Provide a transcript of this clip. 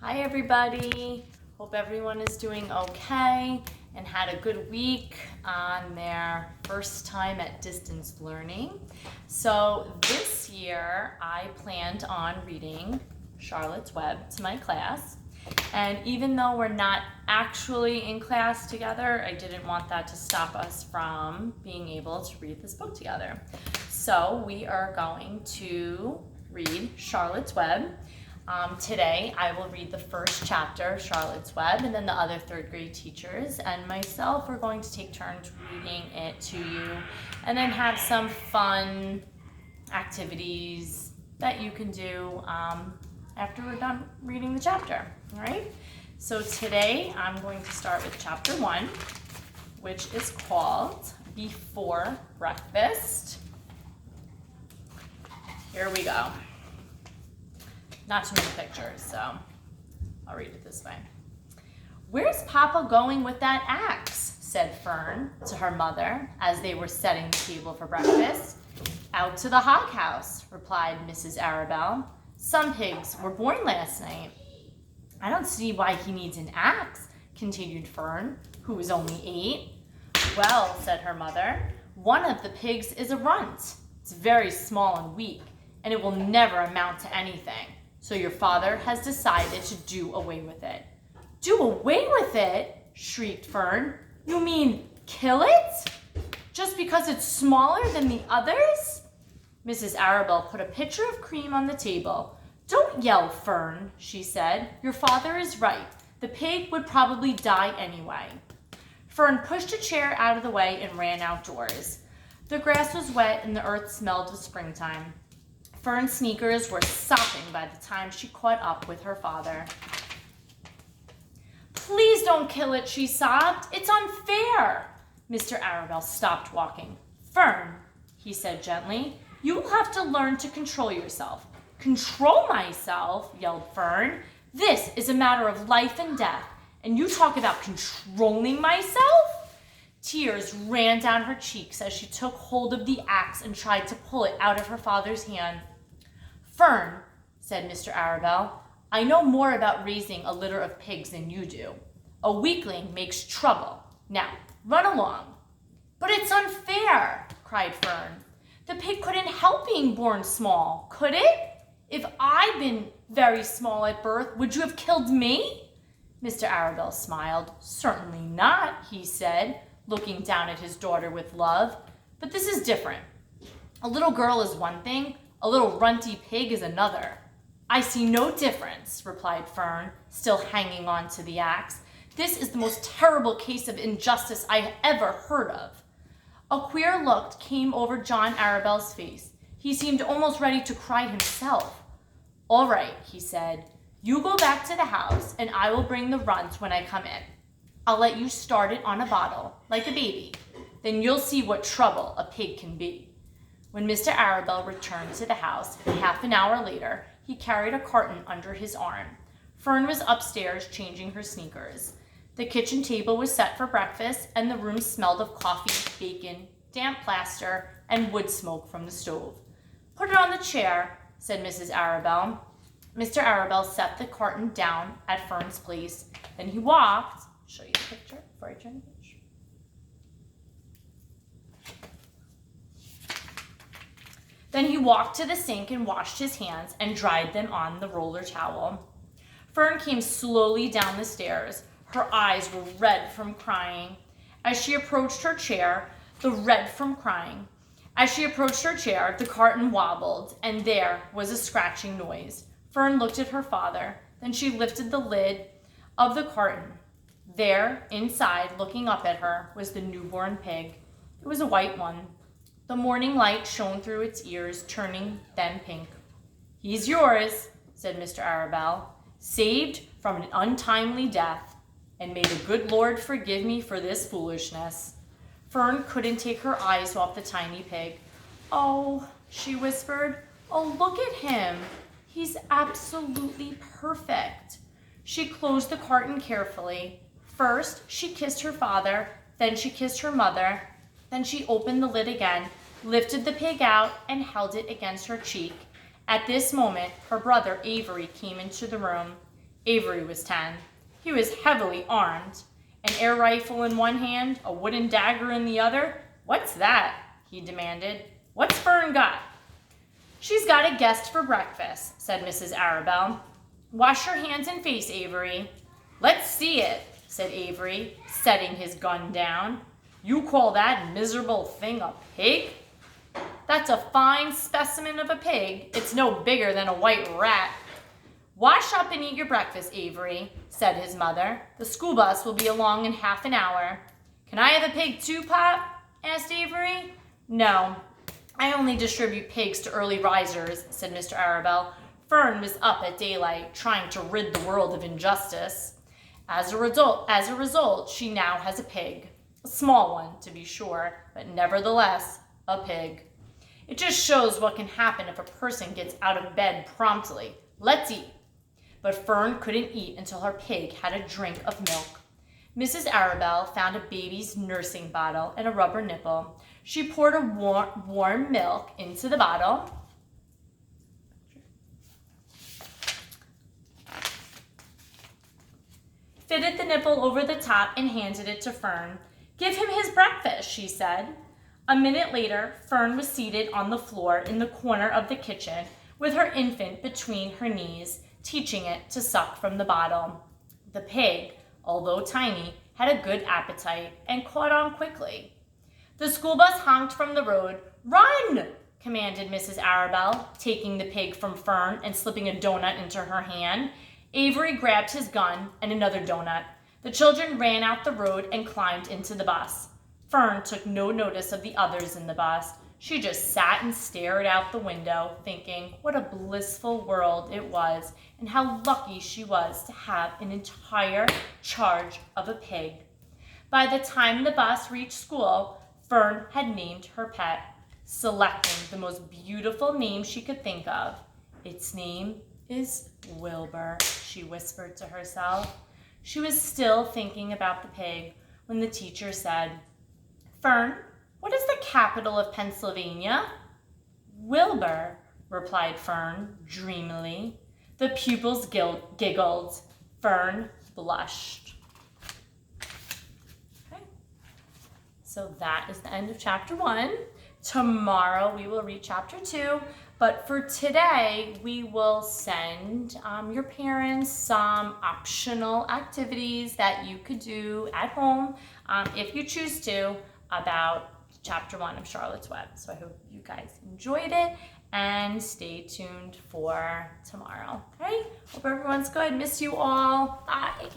Hi everybody, hope everyone is doing okay and had a good week on their first time at distance learning. So this year I planned on reading Charlotte's Web to my class, and even though we're not actually in class together, I didn't want that to stop us from being able to read this book together. So we are going to read Charlotte's Web. Today I will read the first chapter of Charlotte's Web, and then the other third grade teachers and myself are going to take turns reading it to you and then have some fun activities that you can do after we're done reading the chapter. All right, so today I'm going to start with chapter 1, which is called Before Breakfast. Here we go. Not too many pictures, so I'll read it this way. "Where's Papa going with that axe?" said Fern to her mother as they were setting the table for breakfast. "Out to the hog house," replied Mrs. Arabelle. "Some pigs were born last night." "I don't see why he needs an axe," continued Fern, who was only 8. "Well," said her mother, "one of the pigs is a runt. It's very small and weak, and it will never amount to anything. So your father has decided to do away with it." "Do away with it?" shrieked Fern. "You mean kill it? Just because it's smaller than the others?" Mrs. Arabelle put a pitcher of cream on the table. "Don't yell, Fern," she said. "Your father is right. The pig would probably die anyway." Fern pushed a chair out of the way and ran outdoors. The grass was wet and the earth smelled of springtime. Fern's sneakers were sopping by the time she caught up with her father. "Please don't kill it," she sobbed. "It's unfair." Mr. Arabelle stopped walking. "Fern," he said gently, "you will have to learn to control yourself." "Control myself?" yelled Fern. "This is a matter of life and death, and you talk about controlling myself?" Tears ran down her cheeks as she took hold of the axe and tried to pull it out of her father's hand. "Fern," said Mr. Arabelle, "I know more about raising a litter of pigs than you do. A weakling makes trouble. Now, run along." "But it's unfair," cried Fern. "The pig couldn't help being born small, could it? If I'd been very small at birth, would you have killed me?" Mr. Arabelle smiled. "Certainly not," he said, looking down at his daughter with love. "But this is different. A little girl is one thing, a little runty pig is another." "I see no difference," replied Fern, still hanging on to the axe. "This is the most terrible case of injustice I ever heard of." A queer look came over John Arabelle's face. He seemed almost ready to cry himself. "All right," he said. "You go back to the house, and I will bring the runt when I come in. I'll let you start it on a bottle, like a baby. Then you'll see what trouble a pig can be." When Mr. Arabelle returned to the house half an hour later, he carried a carton under his arm. Fern was upstairs changing her sneakers. The kitchen table was set for breakfast, and the room smelled of coffee, bacon, damp plaster, and wood smoke from the stove. "Put it on the chair," said Mrs. Arabelle. Mr. Arabelle set the carton down at Fern's place. Then he walked. I'll show you the picture before I turn the page. Then he walked to the sink and washed his hands and dried them on the roller towel. Fern came slowly down the stairs. Her eyes were red from crying. As she approached her chair, the carton wobbled, and there was a scratching noise. Fern looked at her father. Then she lifted the lid of the carton. There, inside, looking up at her, was the newborn pig. It was a white one. The morning light shone through its ears, turning them pink. "He's yours," said Mr. Arabelle, "saved from an untimely death, and may the good Lord forgive me for this foolishness." Fern couldn't take her eyes off the tiny pig. "Oh," she whispered, "oh, look at him. He's absolutely perfect." She closed the carton carefully. First, she kissed her father, then she kissed her mother, then she opened the lid again, lifted the pig out, and held it against her cheek. At this moment, her brother Avery came into the room. Avery was 10. He was heavily armed, an air rifle in one hand, a wooden dagger in the other. "What's that?" he demanded. "What's Fern got?" "She's got a guest for breakfast," said Mrs. Arabelle. "Wash your hands and face, Avery." "Let's see it," said Avery, setting his gun down. "You call that miserable thing a pig?" "That's a fine specimen of a pig. It's no bigger than a white rat." "Wash up and eat your breakfast, Avery," said his mother. "The school bus will be along in half an hour." "Can I have a pig too, Pop?" asked Avery. "No, I only distribute pigs to early risers," said Mr. Arabelle. "Fern was up at daylight, trying to rid the world of injustice. As a result, she now has a pig. A small one, to be sure, but nevertheless, a pig. It just shows what can happen if a person gets out of bed promptly. Let's eat." But Fern couldn't eat until her pig had a drink of milk. Mrs. Arabelle found a baby's nursing bottle and a rubber nipple. She poured a warm milk into the bottle. Fitted the nipple over the top and handed it to Fern. "Give him his breakfast," she said. A minute later, Fern was seated on the floor in the corner of the kitchen with her infant between her knees, teaching it to suck from the bottle. The pig, although tiny, had a good appetite and caught on quickly. The school bus honked from the road. "Run!" commanded Mrs. Arabelle, taking the pig from Fern and slipping a donut into her hand. Avery grabbed his gun and another donut. The children ran out the road and climbed into the bus. Fern took no notice of the others in the bus. She just sat and stared out the window, thinking what a blissful world it was and how lucky she was to have an entire charge of a pig. By the time the bus reached school, Fern had named her pet, selecting the most beautiful name she could think of. "Its name is Wilbur," she whispered to herself. She was still thinking about the pig when the teacher said, "Fern, what is the capital of Pennsylvania?" "Wilbur," replied Fern dreamily. The pupils giggled. Fern blushed. Okay. So that is the end of chapter 1. Tomorrow we will read chapter 2. But for today, we will send your parents some optional activities that you could do at home if you choose to about chapter 1 of Charlotte's Web. So I hope you guys enjoyed it and stay tuned for tomorrow. Okay? Hope everyone's good. Miss you all. Bye.